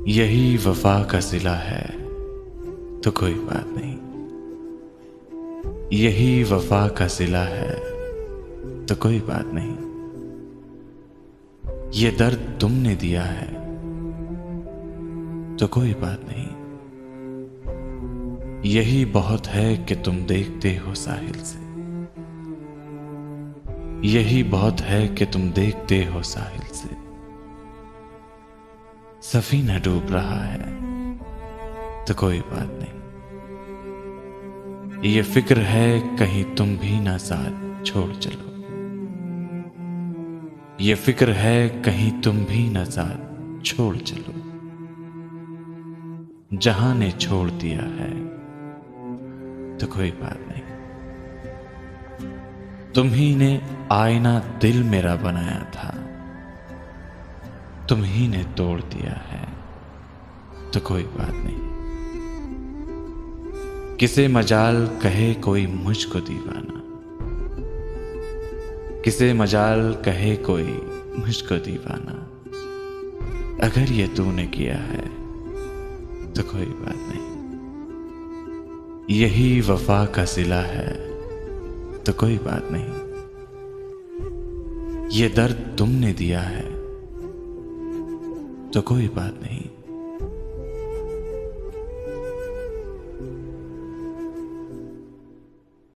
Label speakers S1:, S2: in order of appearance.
S1: यही वफा का सिला है तो कोई बात नहीं। यही वफा का सिला है तो कोई बात नहीं। ये दर्द तुमने दिया है तो कोई बात नहीं। यही बहुत है कि तुम देखते हो साहिल से। यही बहुत है कि तुम देखते हो साहिल से। सफीना डूब रहा है तो कोई बात नहीं। ये फिक्र है कहीं तुम भी ना साथ छोड़ चलो। ये फिक्र है कहीं तुम भी ना साथ छोड़ चलो। जहां ने छोड़ दिया है तो कोई बात नहीं। तुम ही ने आईना दिल मेरा बनाया था, तुम ही ने तोड़ दिया है तो कोई बात नहीं। किसे मजाल कहे कोई मुझको दीवाना, किसे मजाल कहे कोई मुझको दीवाना। अगर ये तूने किया है तो कोई बात नहीं। यही वफा का सिला है तो कोई बात नहीं। ये दर्द तुमने दिया है तो कोई बात नहीं।